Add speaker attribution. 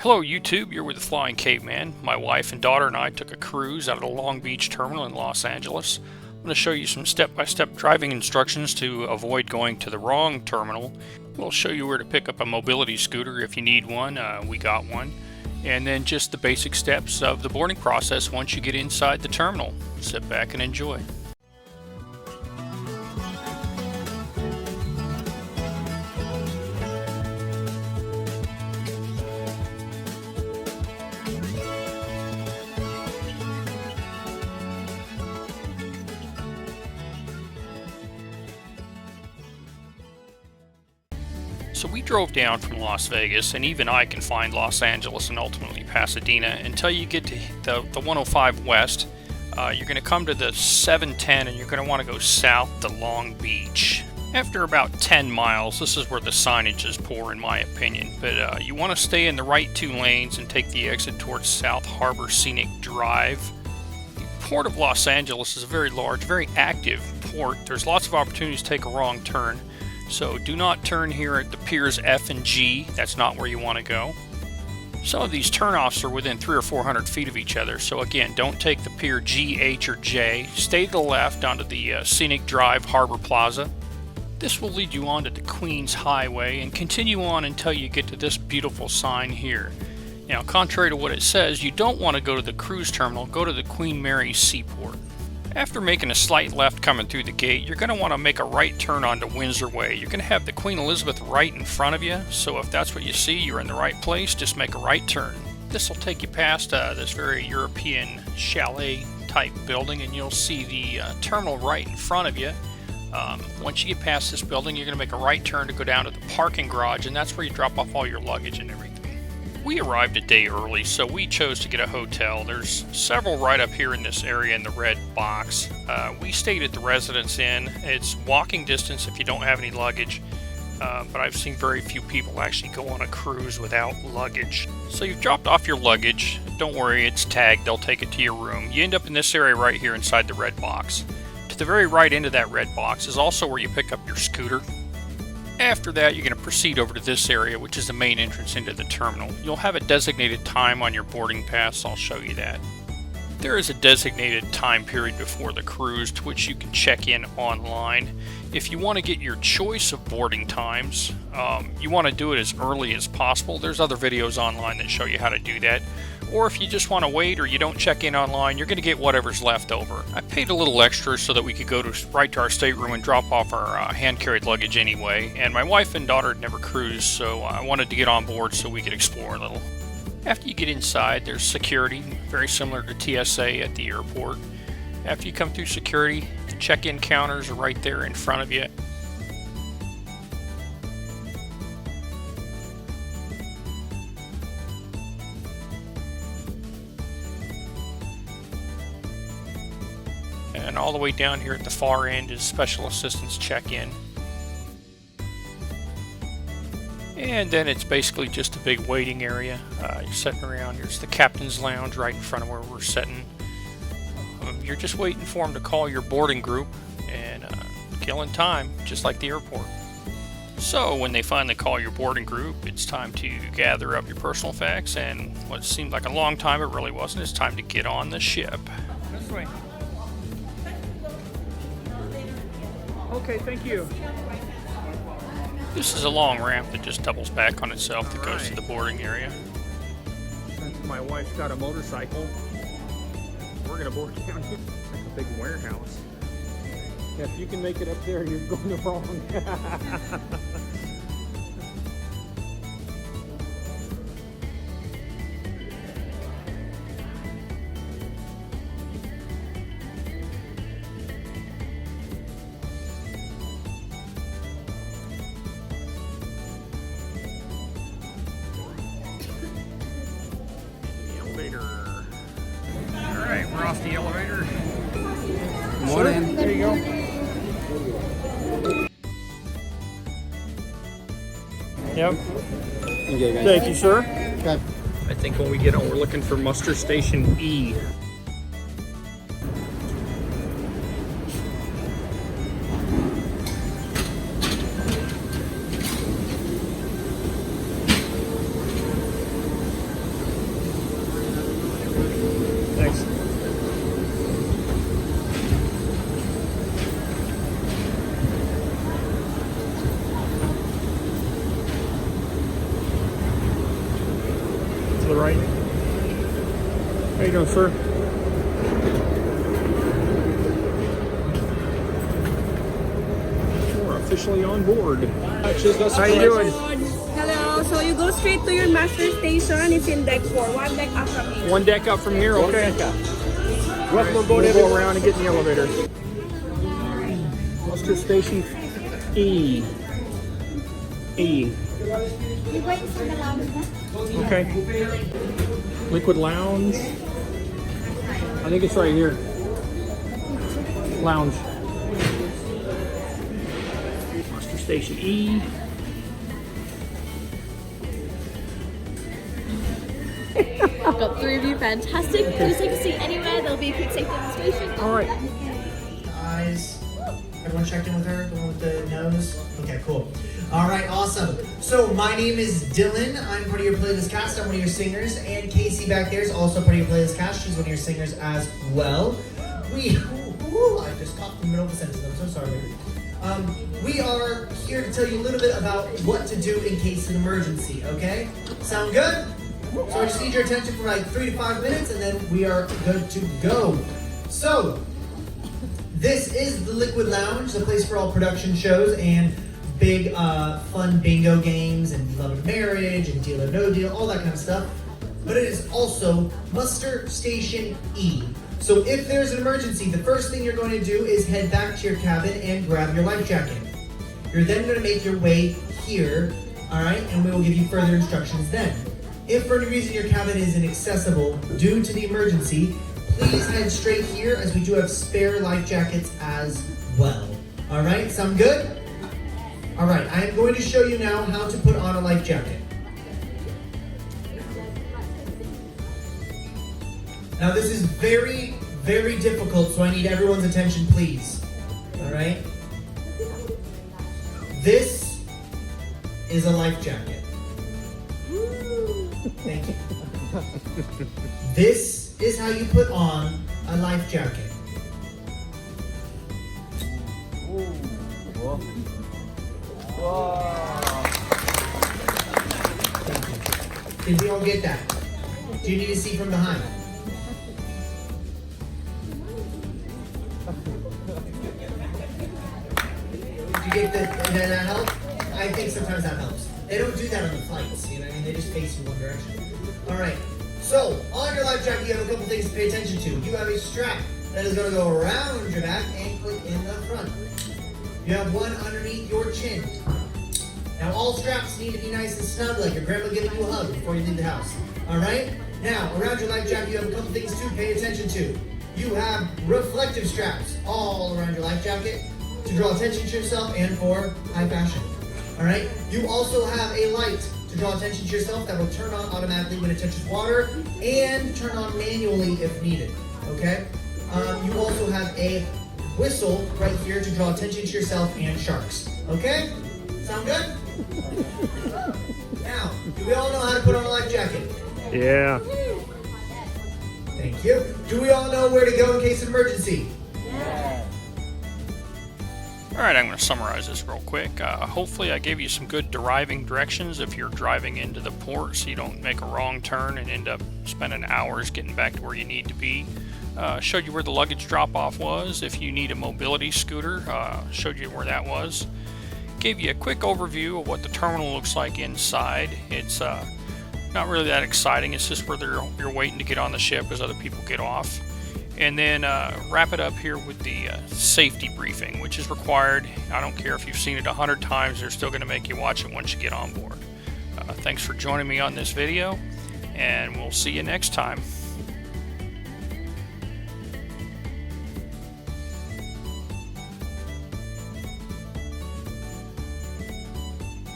Speaker 1: Hello YouTube, you're with the Flying Caveman. My wife and daughter and I took a cruise out of the Long Beach terminal in Los Angeles. I'm going to show you some step-by-step driving instructions to avoid going to the wrong terminal. We'll show you where to pick up a mobility scooter if you need one. We got one. And then just the basic steps of the boarding process once you get inside the terminal. Sit back and enjoy. So we drove down from Las Vegas, and even I can find Los Angeles and ultimately Pasadena until you get to the 105 West. You're going to come to the 710 and you're going to want to go south to Long Beach. After about 10 miles, this is where the signage is poor in my opinion, but you want to stay in the right two lanes and take the exit towards South Harbor Scenic Drive. The Port of Los Angeles is a very large, very active port. There's lots of opportunities to take a wrong turn. So do not turn here at the piers F and G. That's not where you want to go. Some of these turnoffs are within 300 or 400 feet of each other. So again, don't take the pier G, H, or J. Stay to the left onto the Scenic Drive Harbor Plaza. This will lead you on to the Queens Highway and continue on until you get to this beautiful sign here. Now, contrary to what it says, you don't want to go to the cruise terminal. Go to the Queen Mary Seaport. After making a slight left coming through the gate, you're going to want to make a right turn onto Windsor Way. You're going to have the Queen Elizabeth right in front of you, so if that's what you see, you're in the right place, just make a right turn. This will take you past this very European chalet type building, and you'll see the terminal right in front of you. Once you get past this building, you're going to make a right turn to go down to the parking garage, and that's where you drop off all your luggage and everything. We arrived a day early, so we chose to get a hotel. There's several right up here in this area in the red box. We stayed at the Residence Inn. It's walking distance if you don't have any luggage, but I've seen very few people actually go on a cruise without luggage. So you've dropped off your luggage. Don't worry, it's tagged. They'll take it to your room. You end up in this area right here inside the red box. To the very right end of that red box is also where you pick up your scooter. After that, you're going to proceed over to this area, which is the main entrance into the terminal. You'll have a designated time on your boarding pass. I'll show you that. There is a designated time period before the cruise to which you can check in online. If you want to get your choice of boarding times, you want to do it as early as possible. There's other videos online that show you how to do that. Or if you just want to wait or you don't check in online, you're going to get whatever's left over. I paid a little extra so that we could go right to our stateroom and drop off our hand-carried luggage anyway. And my wife and daughter had never cruised, so I wanted to get on board so we could explore a little. After you get inside, there's security, very similar to TSA at the airport. After you come through security, the check-in counters are right there in front of you. And all the way down here at the far end is Special Assistance check-in. And then it's basically just a big waiting area. You're sitting around. Here's the Captain's Lounge right in front of where we're sitting. You're just waiting for them to call your boarding group and killing time, just like the airport. So when they finally call your boarding group, it's time to gather up your personal effects, and what seemed like a long time, it really wasn't. It's time to get on the ship. This way. Okay, thank you. This is a long ramp that just doubles back on itself that goes to the boarding area. Since my wife's got a motorcycle, we're going to board down here. It's a big warehouse. Yeah, if you can make it up there, you're going the wrong. Alright, we're off the elevator.
Speaker 2: Morning.
Speaker 1: There you go. Yep.
Speaker 2: Okay, guys.
Speaker 1: Thank you, sir.
Speaker 2: Okay.
Speaker 1: I think when we get on, we're looking for muster station E. right. How you doing, sir? We're officially on board. How you doing?
Speaker 3: Hello, so you go straight to your master station. It's in deck 4, one deck up from here.
Speaker 1: One deck up from here, okay. Welcome aboard. We'll go around and get in the elevator. Master station E. E. Okay. Liquid Lounge. I think it's right here. Lounge. Master Station E.
Speaker 4: I've got 3 of you, fantastic. Please take a seat anywhere, there'll be a quick safety demonstration.
Speaker 1: Alright.
Speaker 5: Eyes. Everyone checked in with her, the one with the nose? Okay, cool. Alright, awesome. So, my name is Dylan. I'm part of your playlist cast. I'm one of your singers. And Casey back there is also part of your playlist cast. She's one of your singers as well. I just coughed in the middle of the sentence. I'm so sorry. We are here to tell you a little bit about what to do in case of an emergency, okay? Sound good? So I just need your attention for like 3 to 5 minutes and then we are good to go. So, this is the Liquid Lounge, the place for all production shows and big fun bingo games and love and marriage and deal or no deal, all that kind of stuff. But it is also Muster Station E. So if there's an emergency, the first thing you're going to do is head back to your cabin and grab your life jacket. You're then going to make your way here, alright, and we will give you further instructions then. If for any reason your cabin is inaccessible due to the emergency, please head straight here as we do have spare life jackets as well. Alright, sound good? Alright, I am going to show you now how to put on a life jacket. Now this is very, very difficult, so I need everyone's attention, please. Alright? This is a life jacket. Thank you. This is how you put on a life jacket. Did we all get that? Do you need to see from behind? Did you get that help? I think sometimes that helps. They don't do that on the flights, you know what I mean? They just face you one direction. Alright, so on your life jacket you have a couple things to pay attention to. You have a strap that is going to go around your back and clip in the front. You have one underneath your chin. Now all straps need to be nice and snug, like your grandma giving you a hug before you leave the house. Alright? Now, around your life jacket you have a couple things to pay attention to. You have reflective straps all around your life jacket to draw attention to yourself and for high fashion. Alright? You also have a light to draw attention to yourself that will turn on automatically when it touches water and turn on manually if needed. Okay? You also have a whistle right here to draw attention to yourself and sharks. Okay? Sound good? Now, do we all know how to put on a life jacket?
Speaker 1: Yeah.
Speaker 5: Thank you. Do we all know where to go in case of emergency?
Speaker 1: Alright, I'm going to summarize this real quick. Hopefully I gave you some good driving directions if you're driving into the port so you don't make a wrong turn and end up spending hours getting back to where you need to be. Showed you where the luggage drop-off was. If you need a mobility scooter, showed you where that was. Gave you a quick overview of what the terminal looks like inside. It's not really that exciting. It's just where you're waiting to get on the ship as other people get off. And then wrap it up here with the safety briefing, which is required. I don't care if you've seen it 100 times, they're still going to make you watch it once you get on board. Thanks for joining me on this video, and we'll see you next time.